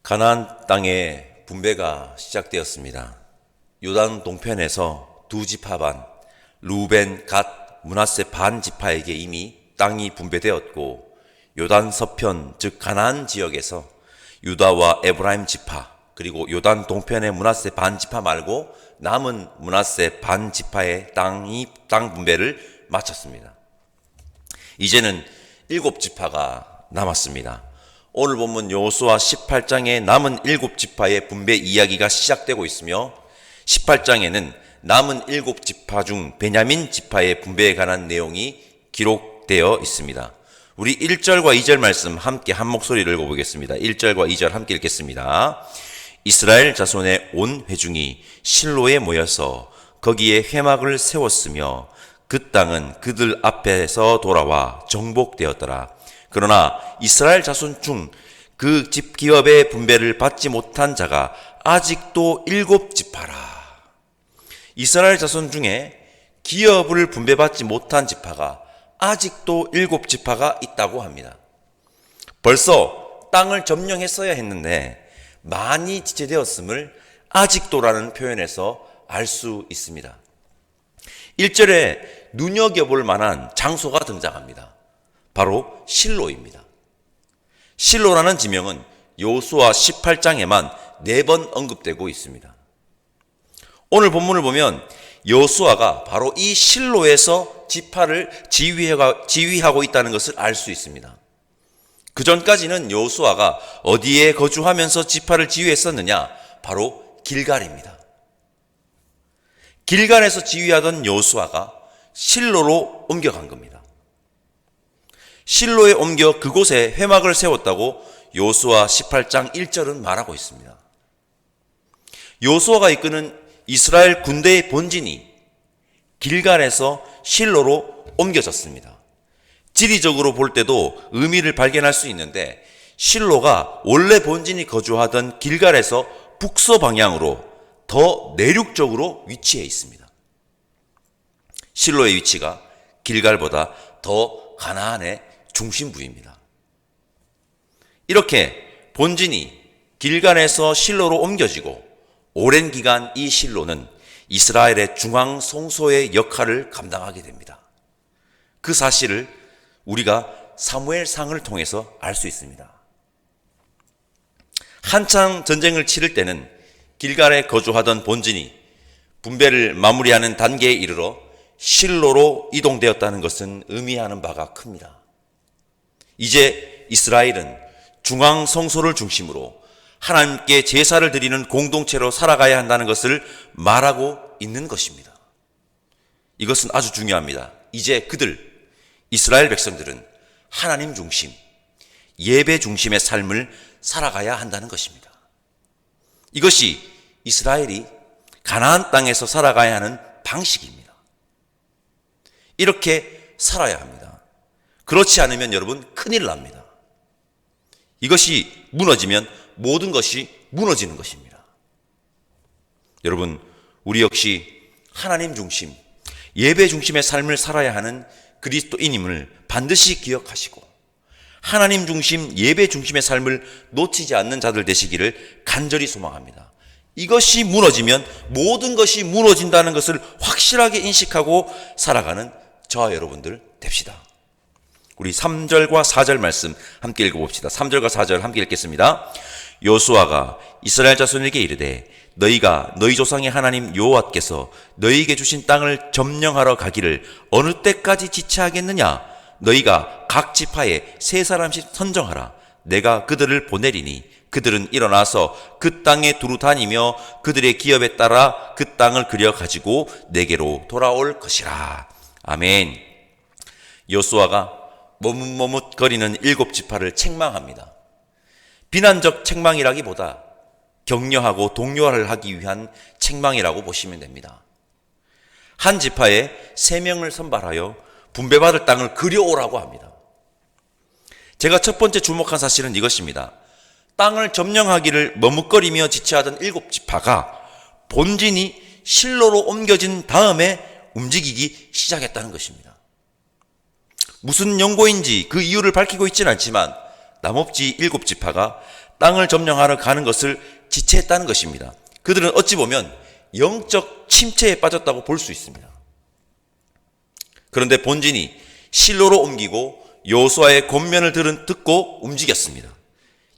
가나안 땅의 분배가 시작되었습니다. 요단 동편에서 두 지파 반, 루벤, 갓, 므낫세 반 지파에게 이미 땅이 분배되었고, 요단 서편 즉 가나안 지역에서 유다와 에브라임 지파, 그리고 요단 동편의 므낫세 반 지파 말고 남은 므낫세 반 지파의 땅 분배를 마쳤습니다. 이제는 7지파가 남았습니다. 오늘 본문 여호수아 18장에 남은 7지파의 분배 이야기가 시작되고 있으며, 18장에는 남은 7지파 중 베냐민 지파의 분배에 관한 내용이 기록되어 있습니다. 우리 1절과 2절 말씀 함께 한 목소리를 읽어보겠습니다. 1절과 2절 함께 읽겠습니다. 이스라엘 자손의 온 회중이 실로에 모여서 거기에 회막을 세웠으며 그 땅은 그들 앞에서 돌아와 정복되었더라. 그러나 이스라엘 자손 중 그 집기업의 분배를 받지 못한 자가 아직도 7지파라. 이스라엘 자손 중에 기업을 분배받지 못한 지파가 아직도 7지파가 있다고 합니다. 벌써 땅을 점령했어야 했는데 많이 지체되었음을 아직도라는 표현에서 알 수 있습니다. 1절에 눈여겨볼 만한 장소가 등장합니다. 바로 실로입니다. 실로라는 지명은 여호수아 18장에만 4번 언급되고 있습니다. 오늘 본문을 보면 여호수아가 바로 이 실로에서 지파를 지휘하고 있다는 것을 알 수 있습니다. 그 전까지는 여호수아가 어디에 거주하면서 지파를 지휘했었느냐? 바로 길갈입니다. 길갈에서 지휘하던 여호수아가 실로로 옮겨간 겁니다. 실로에 옮겨 그곳에 회막을 세웠다고 여호수아 18장 1절은 말하고 있습니다. 여호수아가 이끄는 이스라엘 군대의 본진이 길갈에서 실로로 옮겨졌습니다. 지리적으로 볼 때도 의미를 발견할 수 있는데, 실로가 원래 본진이 거주하던 길갈에서 북서 방향으로 더 내륙적으로 위치해 있습니다. 실로의 위치가 길갈보다 더 가나안의 중심부입니다. 이렇게 본진이 길갈에서 실로로 옮겨지고 오랜 기간 이 실로는 이스라엘의 중앙 성소의 역할을 감당하게 됩니다. 그 사실을 우리가 사무엘상을 통해서 알 수 있습니다. 한창 전쟁을 치를 때는 길갈에 거주하던 본진이 분배를 마무리하는 단계에 이르러 실로로 이동되었다는 것은 의미하는 바가 큽니다. 이제 이스라엘은 중앙 성소를 중심으로 하나님께 제사를 드리는 공동체로 살아가야 한다는 것을 말하고 있는 것입니다. 이것은 아주 중요합니다. 이제 이스라엘 백성들은 하나님 중심, 예배 중심의 삶을 살아가야 한다는 것입니다. 이것이 이스라엘이 가나안 땅에서 살아가야 하는 방식입니다. 이렇게 살아야 합니다. 그렇지 않으면 여러분 큰일 납니다. 이것이 무너지면 모든 것이 무너지는 것입니다. 여러분, 우리 역시 하나님 중심, 예배 중심의 삶을 살아야 하는 그리스도인임을 반드시 기억하시고, 하나님 중심, 예배 중심의 삶을 놓치지 않는 자들 되시기를 간절히 소망합니다. 이것이 무너지면 모든 것이 무너진다는 것을 확실하게 인식하고 살아가는 저와 여러분들 됩시다. 우리 3절과 4절 말씀 함께 읽어봅시다. 3절과 4절 함께 읽겠습니다. 여호수아가 이스라엘 자손에게 이르되 너희가 너희 조상의 하나님 여호와께서 너희에게 주신 땅을 점령하러 가기를 어느 때까지 지체하겠느냐? 너희가 각 지파에 3사람씩 선정하라. 내가 그들을 보내리니 그들은 일어나서 그 땅에 두루 다니며 그들의 기업에 따라 그 땅을 그려 가지고 내게로 돌아올 것이라. 아멘. 여호수아가 머뭇머뭇거리는 7지파를 책망합니다. 비난적 책망이라기보다 격려하고 독려를 하기 위한 책망이라고 보시면 됩니다. 한 지파에 3명을 선발하여 분배받을 땅을 그려오라고 합니다. 제가 첫 번째 주목한 사실은 이것입니다. 땅을 점령하기를 머뭇거리며 지체하던 7지파가 본진이 실로로 옮겨진 다음에 움직이기 시작했다는 것입니다. 무슨 연고인지 그 이유를 밝히고 있지는 않지만 남업지 7지파가 땅을 점령하러 가는 것을 지체했다는 것입니다. 그들은 어찌 보면 영적 침체에 빠졌다고 볼 수 있습니다. 그런데 본진이 실로로 옮기고 여호수아의 권면을 듣고 움직였습니다.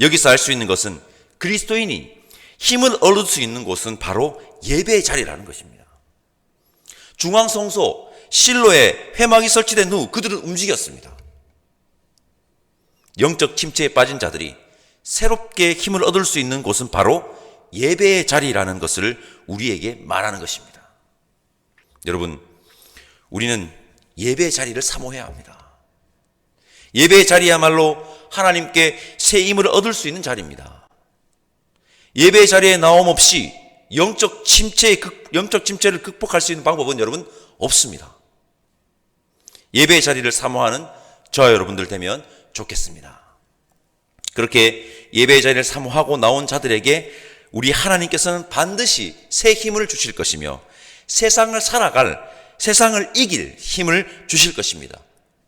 여기서 알 수 있는 것은 그리스도인이 힘을 얻을 수 있는 곳은 바로 예배의 자리라는 것입니다. 중앙성소 실로에 회막이 설치된 후 그들은 움직였습니다. 영적 침체에 빠진 자들이 새롭게 힘을 얻을 수 있는 곳은 바로 예배의 자리라는 것을 우리에게 말하는 것입니다. 여러분, 우리는 예배의 자리를 사모해야 합니다. 예배의 자리야말로 하나님께 새 힘을 얻을 수 있는 자리입니다. 예배의 자리에 나옴 없이 영적 침체를 극복할 수 있는 방법은 여러분 없습니다. 예배의 자리를 사모하는 저와 여러분들 되면 좋겠습니다. 그렇게 예배의 자리를 사모하고 나온 자들에게 우리 하나님께서는 반드시 새 힘을 주실 것이며 세상을 살아갈, 세상을 이길 힘을 주실 것입니다.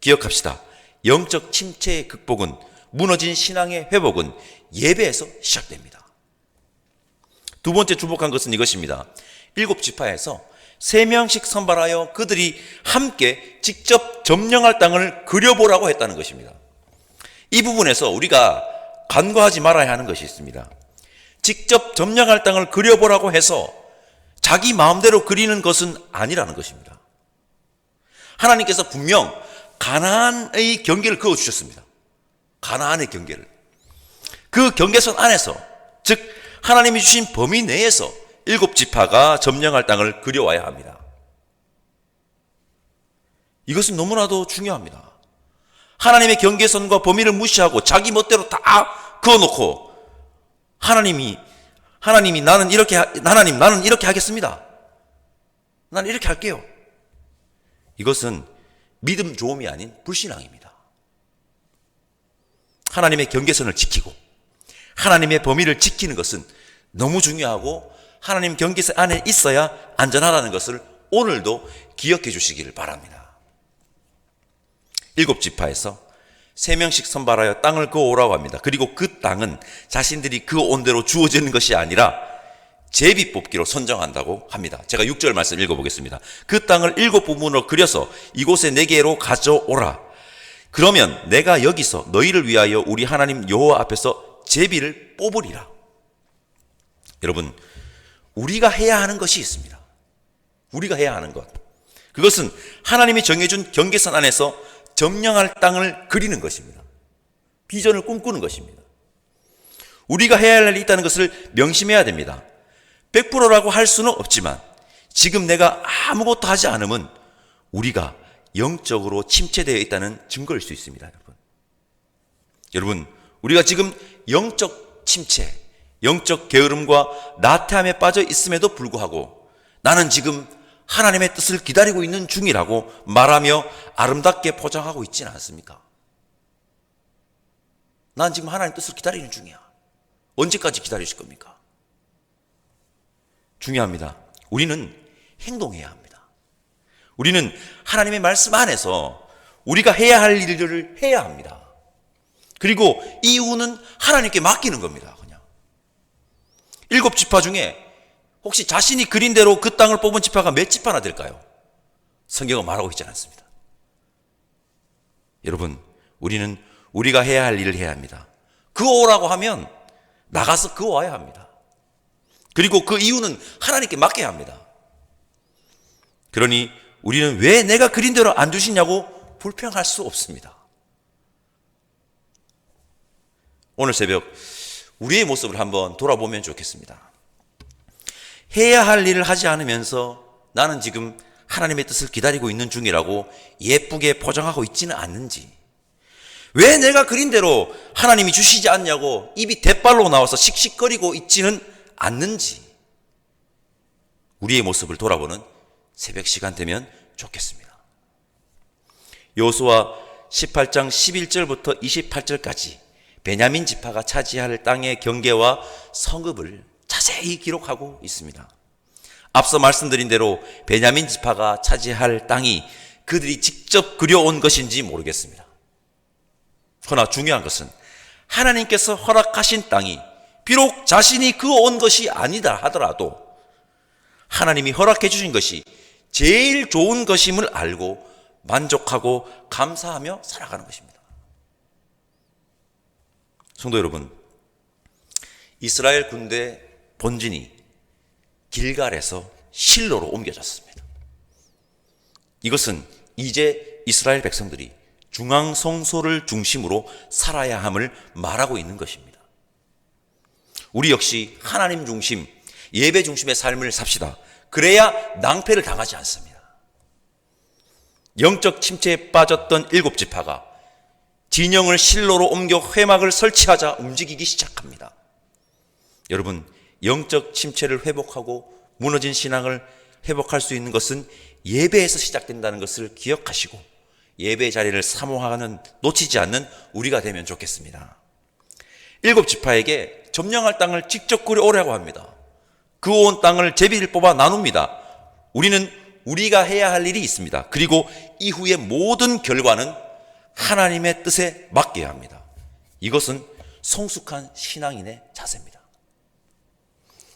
기억합시다. 영적 침체의 극복은, 무너진 신앙의 회복은 예배에서 시작됩니다. 두 번째 주목한 것은 이것입니다. 7지파에서 3명씩 선발하여 그들이 함께 직접 점령할 땅을 그려보라고 했다는 것입니다. 이 부분에서 우리가 간과하지 말아야 하는 것이 있습니다. 직접 점령할 땅을 그려보라고 해서 자기 마음대로 그리는 것은 아니라는 것입니다. 하나님께서 분명 가나안의 경계를 그어주셨습니다. 가나안의 경계를. 그 경계선 안에서, 즉 하나님이 주신 범위 내에서 7지파가 점령할 땅을 그려와야 합니다. 이것은 너무나도 중요합니다. 하나님의 경계선과 범위를 무시하고 자기 멋대로 다 그어놓고 하나님 나는 이렇게 하겠습니다. 나는 이렇게 할게요. 이것은 믿음 조음이 아닌 불신앙입니다. 하나님의 경계선을 지키고 하나님의 범위를 지키는 것은 너무 중요하고 하나님 경계선 안에 있어야 안전하다는 것을 오늘도 기억해 주시기를 바랍니다. 7지파에서 3명씩 선발하여 땅을 그어오라고 합니다. 그리고 그 땅은 자신들이 그어온 대로 주어지는 것이 아니라 제비 뽑기로 선정한다고 합니다. 제가 6절 말씀 읽어보겠습니다. 그 땅을 7부분으로 그려서 이곳에 4개로 가져오라. 그러면 내가 여기서 너희를 위하여 우리 하나님 여호와 앞에서 제비를 뽑으리라. 여러분, 우리가 해야 하는 것이 있습니다. 우리가 해야 하는 것. 그것은 하나님이 정해준 경계선 안에서 점령할 땅을 그리는 것입니다. 비전을 꿈꾸는 것입니다. 우리가 해야 할 일이 있다는 것을 명심해야 됩니다. 100%라고 할 수는 없지만 지금 내가 아무것도 하지 않으면 우리가 영적으로 침체되어 있다는 증거일 수 있습니다. 여러분, 우리가 지금 영적 침체, 영적 게으름과 나태함에 빠져 있음에도 불구하고 나는 지금 하나님의 뜻을 기다리고 있는 중이라고 말하며 아름답게 포장하고 있지는 않습니까? 난 지금 하나님의 뜻을 기다리는 중이야. 언제까지 기다리실 겁니까? 중요합니다. 우리는 행동해야 합니다. 우리는 하나님의 말씀 안에서 우리가 해야 할 일들을 해야 합니다. 그리고 이유는 하나님께 맡기는 겁니다. 그냥 7지파 중에 혹시 자신이 그린 대로 그 땅을 뽑은 지파가 몇 지파나 될까요? 성경은 말하고 있지 않습니다. 여러분, 우리는 우리가 해야 할 일을 해야 합니다. 그어오라고 하면 나가서 그어와야 합니다. 그리고 그 이유는 하나님께 맡겨야 합니다. 그러니 우리는 왜 내가 그린 대로 안 주시냐고 불평할 수 없습니다. 오늘 새벽 우리의 모습을 한번 돌아보면 좋겠습니다. 해야 할 일을 하지 않으면서 나는 지금 하나님의 뜻을 기다리고 있는 중이라고 예쁘게 포장하고 있지는 않는지, 왜 내가 그린 대로 하나님이 주시지 않냐고 입이 대빨로 나와서 씩씩거리고 있지는 않는지 우리의 모습을 돌아보는 새벽 시간 되면 좋겠습니다. 여호수아 18장 11절부터 28절까지 베냐민 지파가 차지할 땅의 경계와 성읍을 자세히 기록하고 있습니다. 앞서 말씀드린 대로 베냐민 지파가 차지할 땅이 그들이 직접 그려온 것인지 모르겠습니다. 그러나 중요한 것은 하나님께서 허락하신 땅이 비록 자신이 그어온 것이 아니다 하더라도 하나님이 허락해 주신 것이 제일 좋은 것임을 알고 만족하고 감사하며 살아가는 것입니다. 성도 여러분, 이스라엘 군대 본진이 길갈에서 실로로 옮겨졌습니다. 이것은 이제 이스라엘 백성들이 중앙 성소를 중심으로 살아야 함을 말하고 있는 것입니다. 우리 역시 하나님 중심, 예배 중심의 삶을 삽시다. 그래야 낭패를 당하지 않습니다. 영적 침체에 빠졌던 7지파가 진영을 실로로 옮겨 회막을 설치하자 움직이기 시작합니다. 여러분, 영적 침체를 회복하고 무너진 신앙을 회복할 수 있는 것은 예배에서 시작된다는 것을 기억하시고 예배 자리를 사모하는, 놓치지 않는 우리가 되면 좋겠습니다. 7지파에게 점령할 땅을 직접 그려오라고 합니다. 그어온 땅을 제비를 뽑아 나눕니다. 우리는 우리가 해야 할 일이 있습니다. 그리고 이후의 모든 결과는 하나님의 뜻에 맡겨야 합니다. 이것은 성숙한 신앙인의 자세입니다.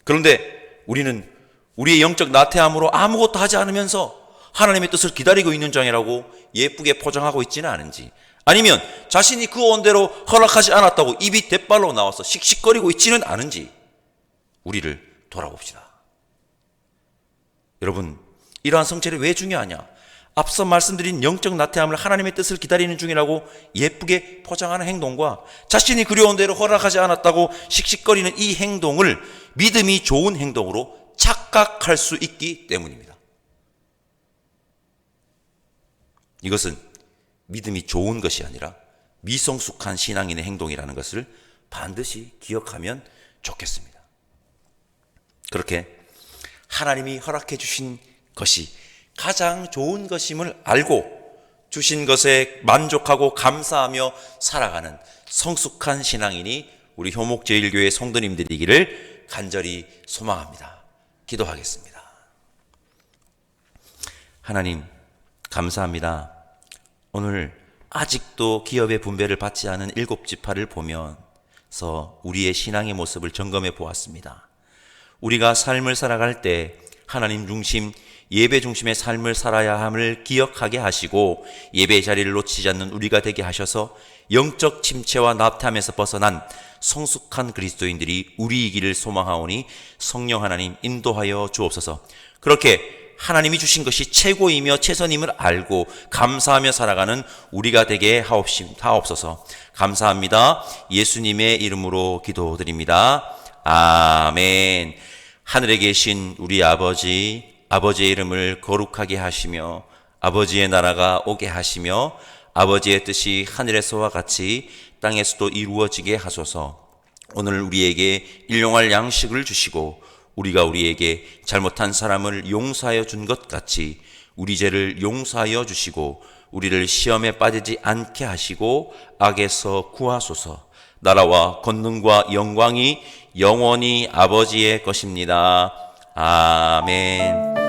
그런데 우리는 우리의 영적 나태함으로 아무것도 하지 않으면서 하나님의 뜻을 기다리고 있는 중이라고 예쁘게 포장하고 있지는 않은지, 아니면 자신이 그어온 대로 허락하지 않았다고 입이 대발로 나와서 씩씩거리고 있지는 않은지 우리를 돌아봅시다. 여러분, 이러한 성찰이 왜 중요하냐? 앞서 말씀드린 영적 나태함을 하나님의 뜻을 기다리는 중이라고 예쁘게 포장하는 행동과 자신이 그려온 대로 허락하지 않았다고 씩씩거리는 이 행동을 믿음이 좋은 행동으로 착각할 수 있기 때문입니다. 이것은 믿음이 좋은 것이 아니라 미성숙한 신앙인의 행동이라는 것을 반드시 기억하면 좋겠습니다. 그렇게 하나님이 허락해 주신 것이 가장 좋은 것임을 알고 주신 것에 만족하고 감사하며 살아가는 성숙한 신앙인이 우리 효목제일교회 성도님들이기를 간절히 소망합니다. 기도하겠습니다. 하나님, 감사합니다. 오늘 아직도 기업의 분배를 받지 않은 7지파를 보면서 우리의 신앙의 모습을 점검해 보았습니다. 우리가 삶을 살아갈 때 하나님 중심, 예배 중심의 삶을 살아야 함을 기억하게 하시고 예배 자리를 놓치지 않는 우리가 되게 하셔서 영적 침체와 나태함에서 벗어난 성숙한 그리스도인들이 우리이기를 소망하오니 성령 하나님 인도하여 주옵소서. 그렇게 하나님이 주신 것이 최고이며 최선임을 알고 감사하며 살아가는 우리가 되게 하옵소서. 감사합니다. 예수님의 이름으로 기도드립니다. 아멘. 하늘에 계신 우리 아버지, 아버지의 이름을 거룩하게 하시며 아버지의 나라가 오게 하시며 아버지의 뜻이 하늘에서와 같이 땅에서도 이루어지게 하소서. 오늘 우리에게 일용할 양식을 주시고 우리가 우리에게 잘못한 사람을 용서하여 준 것 같이 우리 죄를 용서하여 주시고 우리를 시험에 빠지지 않게 하시고 악에서 구하소서. 나라와 권능과 영광이 영원히 아버지의 것입니다. 아멘.